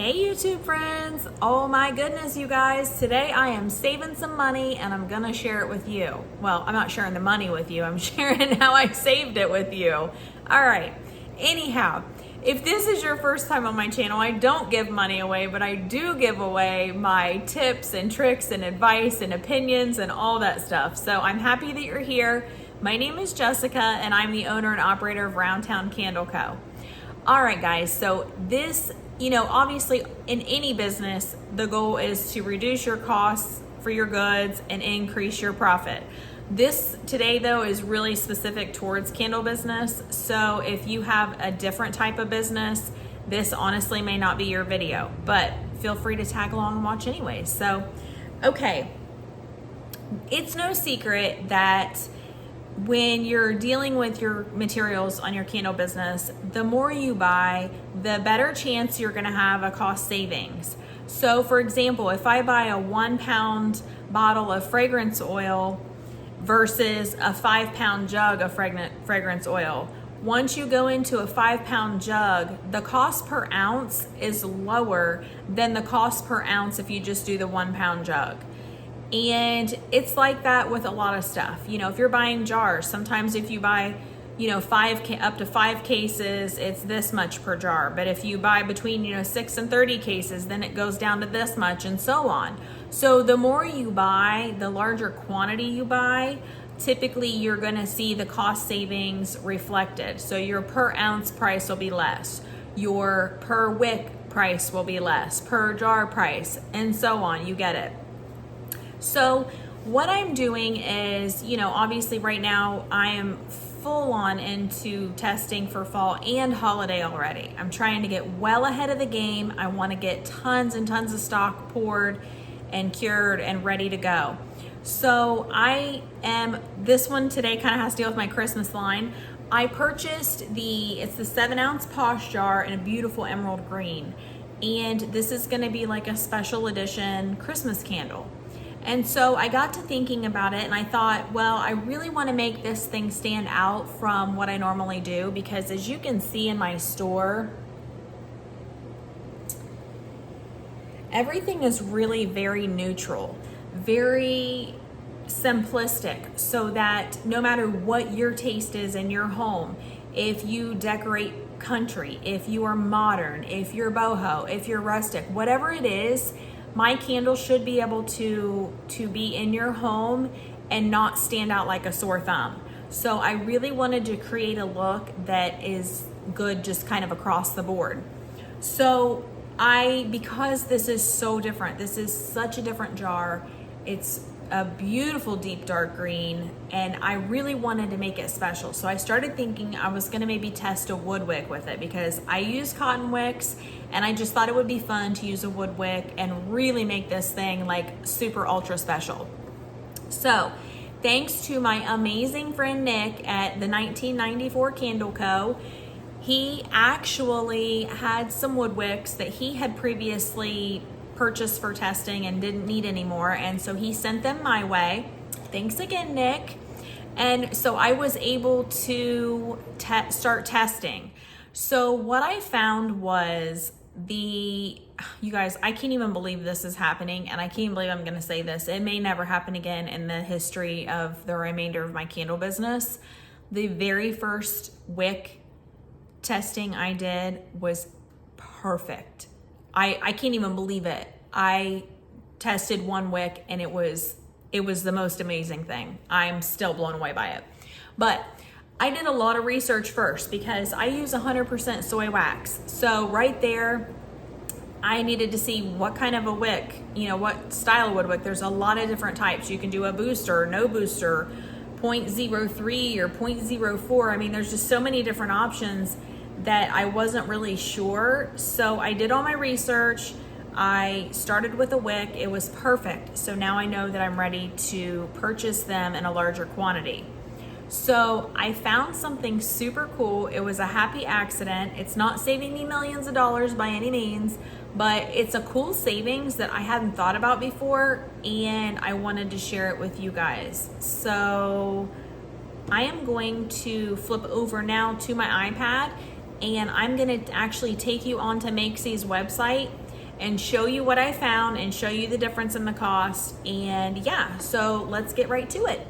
Hey YouTube friends! Oh my goodness, you guys. Today I am saving some money and I'm gonna share it with you. Well, I'm not sharing the money with you. I'm sharing how I saved it with you. All right. Anyhow, if this is your first time on my channel, I don't give money away, but I do give away my tips and tricks and advice and opinions and all that stuff. So I'm happy that you're here. My name is Jessica and I'm the owner and operator of Roundtown Candle Co. All right, guys. So this, obviously in any business, the goal is to reduce your costs for your goods and increase your profit. This today though is really specific towards candle business. So if you have a different type of business, this honestly may not be your video, but feel free to tag along and watch anyways. So, okay. It's no secret that when you're dealing with your materials on your candle business, the more you buy, the better chance you're gonna have a cost savings. So for example, if I buy a 1 pound bottle of fragrance oil versus a 5 pound jug of fragrance oil, once you go into a 5 pound jug, the cost per ounce is lower than the cost per ounce if you just do the 1 pound jug. And it's like that with a lot of stuff. If you're buying jars, sometimes if you buy, up to 5 cases, it's this much per jar. But if you buy between, 6 and 30 cases, then it goes down to this much and so on. So the more you buy, the larger quantity you buy, typically you're gonna see the cost savings reflected. So your per ounce price will be less. Your per wick price will be less, per jar price, and so on. You get it. So what I'm doing is, obviously right now I am full on into testing for fall and holiday already. I'm trying to get well ahead of the game. I want to get tons and tons of stock poured and cured and ready to go. So this one today kind of has to deal with my Christmas line. I purchased it's the 7 ounce Posh jar in a beautiful emerald green. And this is going to be like a special edition Christmas candle. And so I got to thinking about it and I thought, well, I really want to make this thing stand out from what I normally do, because as you can see in my store, everything is really very neutral, very simplistic, so that no matter what your taste is in your home, if you decorate country, if you are modern, if you're boho, if you're rustic, whatever it is, my candle should be able to be in your home and not stand out like a sore thumb. So I really wanted to create a look that is good just kind of across the board. So because this is so different, this is such a different jar, it's a beautiful deep dark green, and I really wanted to make it special. So I started thinking I was gonna maybe test a wood wick with it, because I use cotton wicks and I just thought it would be fun to use a wood wick and really make this thing like super ultra special. So thanks to my amazing friend Nick at the 1994 Candle Co. He actually had some wood wicks that he had previously purchased for testing and didn't need anymore, and so he sent them my way. Thanks again, Nick. And so I was able to start testing. So what I found was you guys, I can't even believe this is happening, and I can't believe I'm gonna say this. It may never happen again in the history of the remainder of my candle business. The very first wick testing I did was perfect. I can't even believe it. I tested one wick and it was the most amazing thing. I'm still blown away by it. But I did a lot of research first, because I use 100% soy wax. So right there, I needed to see what kind of a wick, what style of wood wick. There's a lot of different types. You can do a booster, no booster, 0.03 or 0.04. I mean, there's just so many different options that I wasn't really sure. So I did all my research. I started with a wick. It was perfect. So now I know that I'm ready to purchase them in a larger quantity. So I found something super cool. It was a happy accident. It's not saving me millions of dollars by any means, but it's a cool savings that I hadn't thought about before, and I wanted to share it with you guys. So I am going to flip over now to my iPad, and I'm gonna actually take you onto Makesy's website, and show you what I found and show you the difference in the cost. And yeah, so let's get right to it.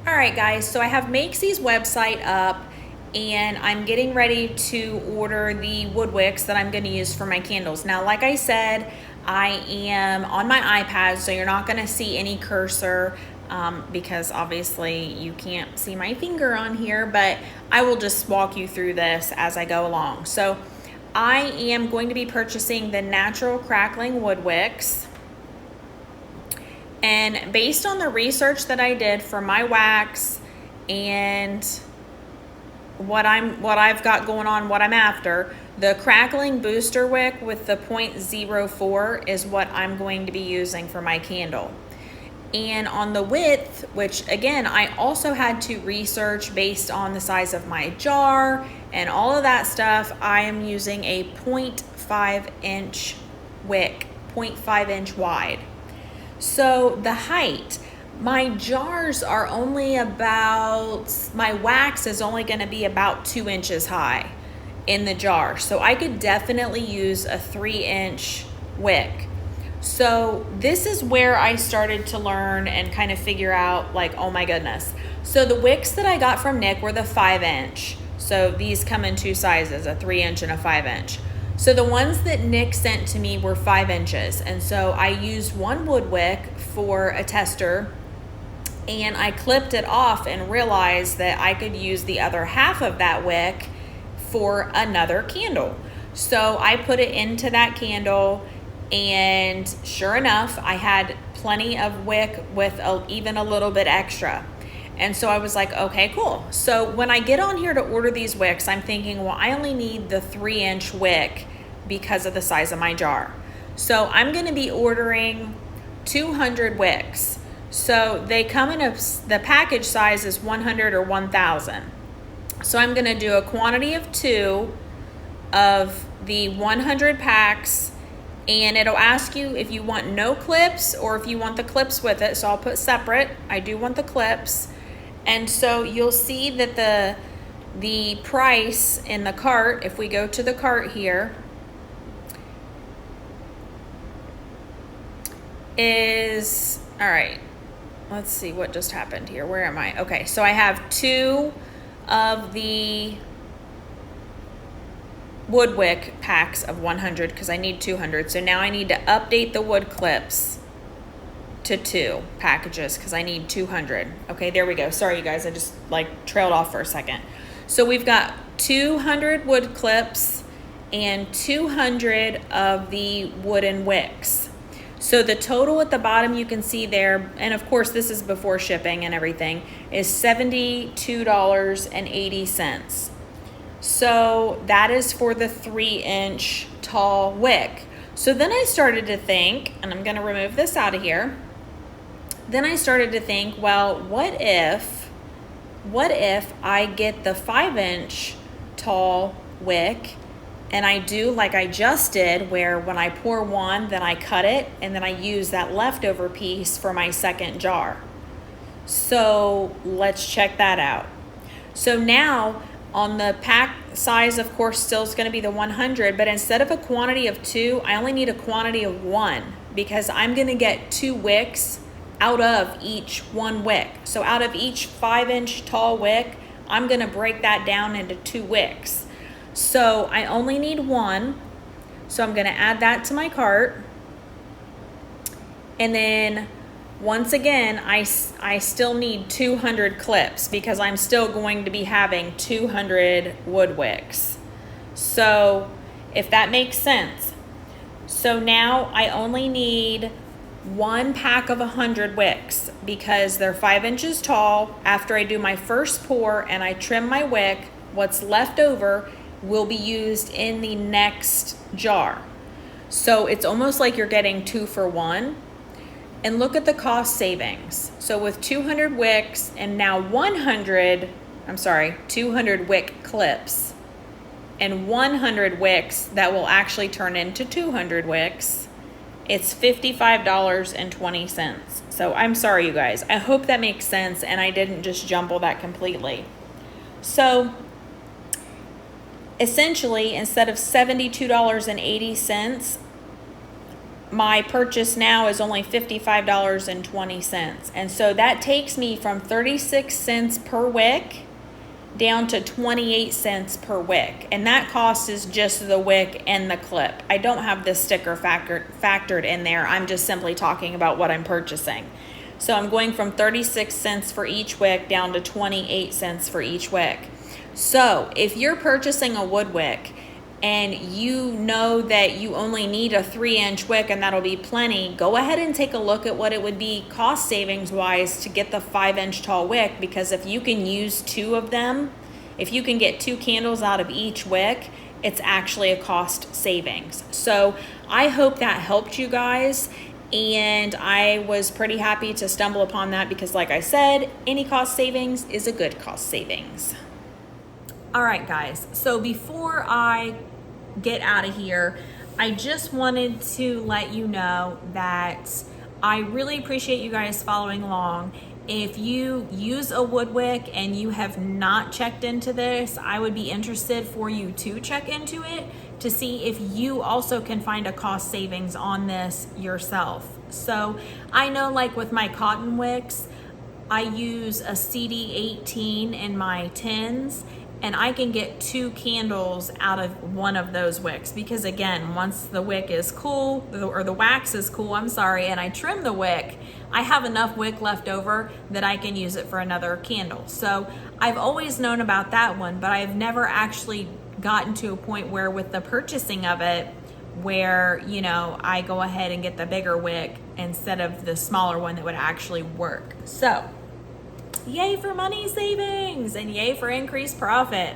All right, guys, so I have Makesie's website up, and I'm getting ready to order the wood wicks that I'm going to use for my candles. Now, like I said, I am on my iPad, so you're not going to see any cursor because obviously you can't see my finger on here, but I will just walk you through this as I go along. So I am going to be purchasing the natural crackling wood wicks. And based on the research that I did for my wax and what I've got going on, what I'm after, the crackling booster wick with the 0.04 is what I'm going to be using for my candle. And on the width, which again, I also had to research based on the size of my jar and all of that stuff, I am using a 0.5 inch wick, 0.5 inch wide. So the height, my jars are only about, my wax is only going to be about 2 inches high in the jar. So I could definitely use a 3-inch wick. So this is where I started to learn and kind of figure out like, oh my goodness. So the wicks that I got from Nick were the 5-inch. So these come in two sizes, a 3-inch and a 5-inch. So the ones that Nick sent to me were 5 inches. And so I used one wood wick for a tester, and I clipped it off and realized that I could use the other half of that wick for another candle. So I put it into that candle, and sure enough, I had plenty of wick with even a little bit extra. And so I was like, okay, cool. So when I get on here to order these wicks, I'm thinking, well, I only need the 3-inch wick because of the size of my jar. So I'm gonna be ordering 200 wicks. So they come in the package size is 100 or 1,000. So I'm gonna do a quantity of 2 of the 100 packs, and it'll ask you if you want no clips or if you want the clips with it. So I'll put separate. I do want the clips. And so you'll see that the price in the cart, if we go to the cart here, is, all right, let's see what just happened here. Where am I? Okay, so I have 2 of the wood wick packs of 100 because I need 200. So now I need to update the wood clips to 2 packages because I need 200. Okay, there we go. Sorry, you guys, I just like trailed off for a second. So we've got 200 wood clips and 200 of the wooden wicks. So the total at the bottom you can see there, and of course this is before shipping and everything, is $72.80. So that is for the 3-inch tall wick. So then I started to think, and I'm gonna remove this out of here. Then I started to think, well, what if I get the 5-inch tall wick and I do like I just did, where when I pour one, then I cut it and then I use that leftover piece for my second jar. So let's check that out. So now on the pack size, of course, still is going to be the 100, but instead of a quantity of 2, I only need a quantity of 1 because I'm going to get 2 wicks out of each one wick. So out of each 5-inch tall wick, I'm going to break that down into 2 wicks. So I only need 1. So I'm going to add that to my cart. And then once again, I still need 200 clips because I'm still going to be having 200 wood wicks. So if that makes sense. So now I only need 1 pack of 100 wicks because they're 5 inches tall. After I do my first pour and I trim my wick, what's left over will be used in the next jar. So it's almost like you're getting 2 for 1. And look at the cost savings. So with 200 wicks and now 200 wick clips and 100 wicks that will actually turn into 200 wicks, it's $55.20. So I'm sorry, you guys. I hope that makes sense and I didn't just jumble that completely. So essentially, instead of $72.80, my purchase now is only $55.20. And so that takes me from 36 cents per wick down to 28 cents per wick. And that cost is just the wick and the clip. I don't have the sticker factored in there. I'm just simply talking about what I'm purchasing. So I'm going from 36 cents for each wick down to 28 cents for each wick. So if you're purchasing a wood wick and you know that you only need a 3-inch wick and that'll be plenty, go ahead and take a look at what it would be cost savings wise to get the 5-inch tall wick, because if you can use 2 of them, if you can get 2 candles out of each wick, it's actually a cost savings. So I hope that helped you guys, and I was pretty happy to stumble upon that because, like I said, any cost savings is a good cost savings. All right, guys, so before I get out of here, I just wanted to let you know that I really appreciate you guys following along. If you use a wood wick and you have not checked into this, I would be interested for you to check into it to see if you also can find a cost savings on this yourself. So I know, like with my cotton wicks, I use a CD18 in my tins, and I can get 2 candles out of one of those wicks, because again, once the wick is cool, or the wax is cool, I'm sorry, and I trim the wick, I have enough wick left over that I can use it for another candle. So I've always known about that one, but I've never actually gotten to a point where with the purchasing of it, where, you know, I go ahead and get the bigger wick instead of the smaller one that would actually work. So yay for money savings and yay for increased profit.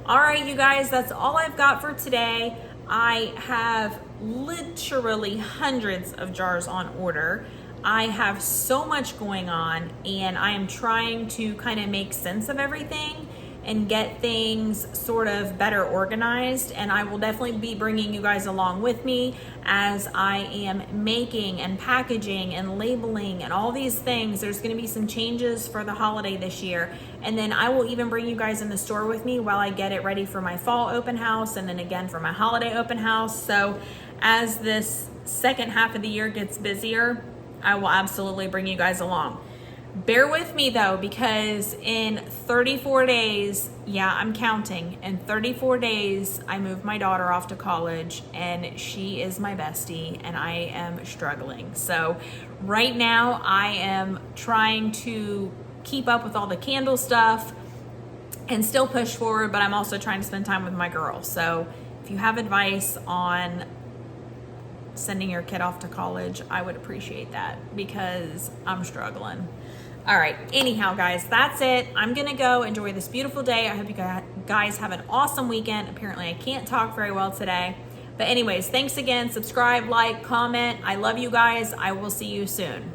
All right, you guys, that's all I've got for today. I have literally hundreds of jars on order. I have so much going on, and I am trying to kind of make sense of everything and get things sort of better organized. And I will definitely be bringing you guys along with me as I am making and packaging and labeling and all these things. There's going to be some changes for the holiday this year. And then I will even bring you guys in the store with me while I get it ready for my fall open house, and then again for my holiday open house. So as this second half of the year gets busier, I will absolutely bring you guys along. Bear with me though, because in 34 days, yeah, I'm counting, in 34 days, I moved my daughter off to college, and she is my bestie, and I am struggling. So right now I am trying to keep up with all the candle stuff and still push forward, but I'm also trying to spend time with my girls. So if you have advice on sending your kid off to college, I would appreciate that, because I'm struggling. All right, anyhow, guys, that's it. I'm gonna go enjoy this beautiful day. I hope you guys have an awesome weekend. Apparently I can't talk very well today, but anyways, thanks again. Subscribe, like, comment. I love you guys. I will see you soon.